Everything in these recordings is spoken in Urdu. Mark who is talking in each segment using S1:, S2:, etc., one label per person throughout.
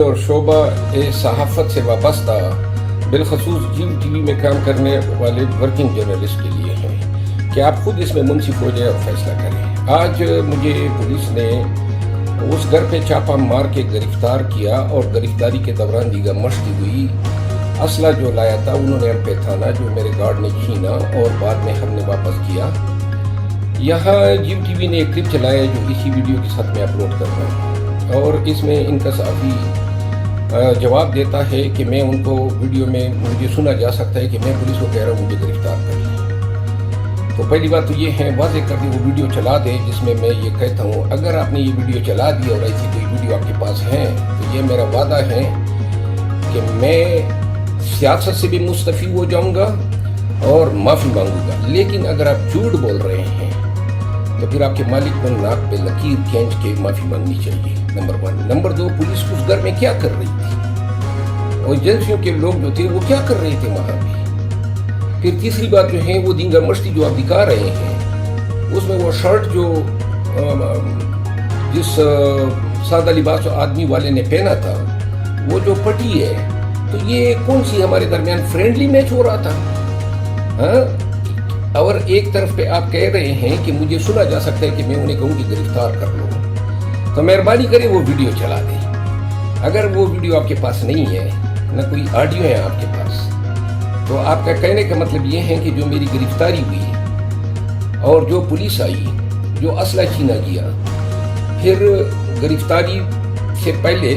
S1: اور شعبہ صحافت سے وابستہ بالخصوص جیو ٹی وی میں کام کرنے والے ورکنگ جرنلسٹ کے لیے ہیں کہ آپ خود اس میں منصف ہو جائیں اور فیصلہ کریں۔ آج مجھے پولیس نے اس گھر پہ چھاپہ مار کے گرفتار کیا اور گرفتاری کے دوران دیگر مشق ہوئی۔ اسلحہ جو لایا تھا انہوں نے ہم پہ تھانا، جو میرے گارڈ نے چھینا اور بعد میں ہم نے واپس کیا۔ یہاں جیو ٹی وی نے ایک کلپ چلایا جو اسی ویڈیو کے ساتھ میں اپلوڈ کر رہا ہوں، اور اس میں ان کا صحافی جواب دیتا ہے کہ میں ان کو ویڈیو میں مجھے سنا جا سکتا ہے کہ میں پولیس کو کہہ رہا ہوں مجھے گرفتار کر لیں۔ تو پہلی بات تو یہ ہے، واضح کر کے وہ ویڈیو چلا دیں جس میں میں یہ کہتا ہوں اگر آپ نے یہ ویڈیو چلا دی اور ایسی کوئی ویڈیو آپ کے پاس ہے تو یہ میرا وعدہ ہے کہ میں سیاست سے بھی مستعفی ہو جاؤں گا اور معافی مانگوں گا۔ لیکن اگر آپ جھوٹ بول رہے ہیں تو پھر آپ کے مالک کو ناک پہ لکیر کھینچ کے معافی مانگنی چاہیے، نمبر 1۔ نمبر 2، پولیس اس گھر میں کیا کر رہی تھی اور ایجنسیوں کے لوگ جو تھے وہ کیا کر رہے تھے وہاں پہ۔ پھر تیسری بات جو ہے، وہ دینگر مشتی جو آپ دکھا رہے ہیں اس میں وہ شرٹ جو جس سادہ لباس آدمی والے نے پہنا تھا وہ جو پٹی ہے، تو یہ کون سی ہمارے درمیان فرینڈلی میچ ہو رہا تھا؟ ہاں، اور ایک طرف پہ آپ کہہ رہے ہیں کہ مجھے سنا جا سکتا ہے کہ میں انہیں کہوں کہ گرفتار کر لو، تو مہربانی کریں وہ ویڈیو چلا دیں۔ اگر وہ ویڈیو آپ کے پاس نہیں ہے، نہ کوئی آڈیو ہے آپ کے پاس، تو آپ کا کہنے کا مطلب یہ ہے کہ جو میری گرفتاری ہوئی اور جو پولیس آئی، جو اسلحہ چھینا گیا، پھر گرفتاری سے پہلے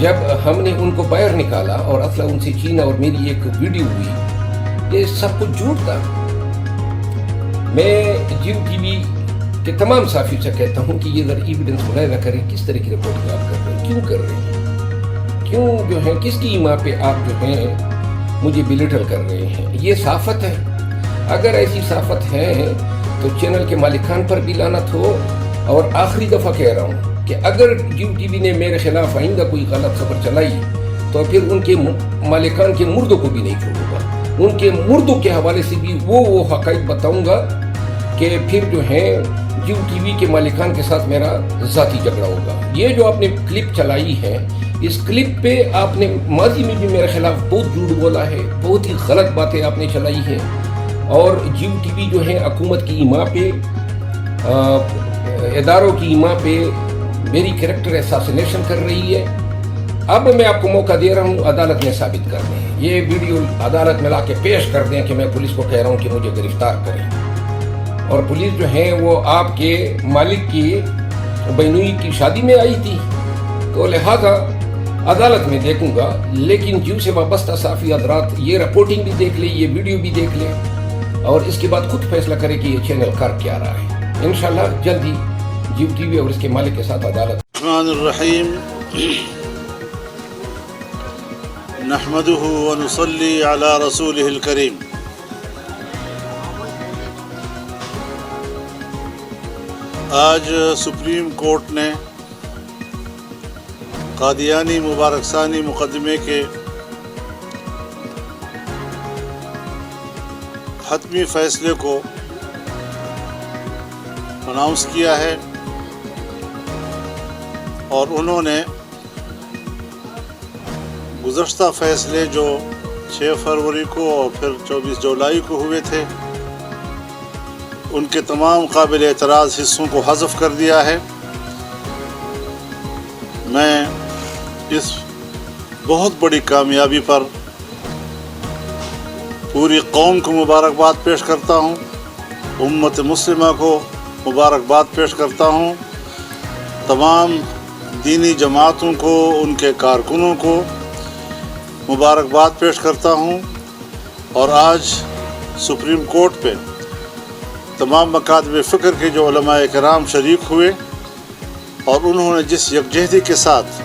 S1: جب ہم نے ان کو باہر نکالا اور اسلحہ ان سے چھینا اور میری ایک ویڈیو ہوئی، یہ سب کچھ جھوٹ تھا۔ میں جیو ٹی وی کے تمام صحافیوں سے کہتا ہوں کہ یہ ذرا ایویڈنس ملاحظہ کریں، کس طرح کی رپورٹنگ آپ کر رہے ہیں، کیوں کر رہے ہیں، کیوں جو ہے کس کی ایما پہ آپ جو ہیں مجھے بلیٹل کر رہے ہیں۔ یہ صحافت ہے؟ اگر ایسی صحافت ہے تو چینل کے مالکان پر بھی لعنت ہو، اور آخری دفعہ کہہ رہا ہوں کہ اگر جیو ٹی وی نے میرے خلاف آئندہ کوئی غلط خبر چلائی تو پھر ان کے مالکان کے مردوں کو بھی نہیں چھوڑوں گا، ان کے مردوں کے حوالے سے بھی وہ حقائق بتاؤں گا کہ پھر جو ہے جیو ٹی وی کے مالکان کے ساتھ میرا ذاتی جھگڑا ہوگا۔ یہ جو آپ نے کلپ چلائی ہے، اس کلپ پہ آپ نے ماضی میں بھی میرے خلاف بہت جھوٹ بولا ہے، بہت ہی غلط باتیں آپ نے چلائی ہیں، اور جیو ٹی وی جو ہے حکومت کی ایما پہ، اداروں کی ایما پہ میری کریکٹر اساسینیشن کر رہی ہے۔ اب میں آپ کو موقع دے رہا ہوں عدالت میں ثابت کر دیں، یہ ویڈیو عدالت میں لا کے پیش کر دیں کہ میں پولیس کو کہہ رہا ہوں کہ مجھے گرفتار کریں، اور پولیس جو ہے وہ آپ کے مالک کی بہنوئی کی شادی میں آئی تھی، تو لہذا عدالت میں دیکھوں گا۔ لیکن جیو سے وابستہ صحافی حضرات یہ رپورٹنگ بھی دیکھ لیں، یہ ویڈیو بھی دیکھ لیں، اور اس کے بعد خود فیصلہ کریں کہ یہ چینل کر کیا رہا ہے۔ انشاءاللہ جلد ہی جیو ٹی وی اور اس کے مالک کے ساتھ عدالت۔
S2: الرحمن الرحیم، نحمده ونصلي على رسوله الكريم۔ آج سپریم کورٹ نے قادیانی مبارک ثانی مقدمے کے حتمی فیصلے کو اناؤنس کیا ہے، اور انہوں نے گزشتہ فیصلے جو 6 فروری کو اور پھر 24 جولائی کو ہوئے تھے، ان کے تمام قابل اعتراض حصوں کو حذف کر دیا ہے۔ میں اس بہت بڑی کامیابی پر پوری قوم کو مبارکباد پیش کرتا ہوں، امت مسلمہ کو مبارکباد پیش کرتا ہوں، تمام دینی جماعتوں کو، ان کے کارکنوں کو مبارکباد پیش کرتا ہوں، اور آج سپریم کورٹ پہ تمام مکاتب فکر کے جو علماء کرام شریک ہوئے، اور انہوں نے جس یکجہتی کے ساتھ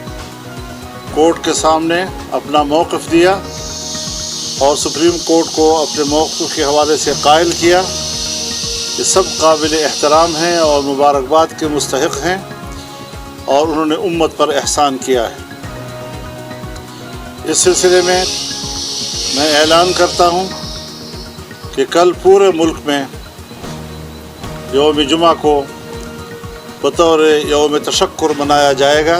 S2: کورٹ کے سامنے اپنا موقف دیا اور سپریم کورٹ کو اپنے موقف کے حوالے سے قائل کیا، یہ سب قابل احترام ہیں اور مبارکباد کے مستحق ہیں، اور انہوں نے امت پر احسان کیا ہے۔ اس سلسلے میں اعلان کرتا ہوں کہ کل پورے ملک میں یوم جمعہ کو بطور یوم تشکر منایا جائے گا،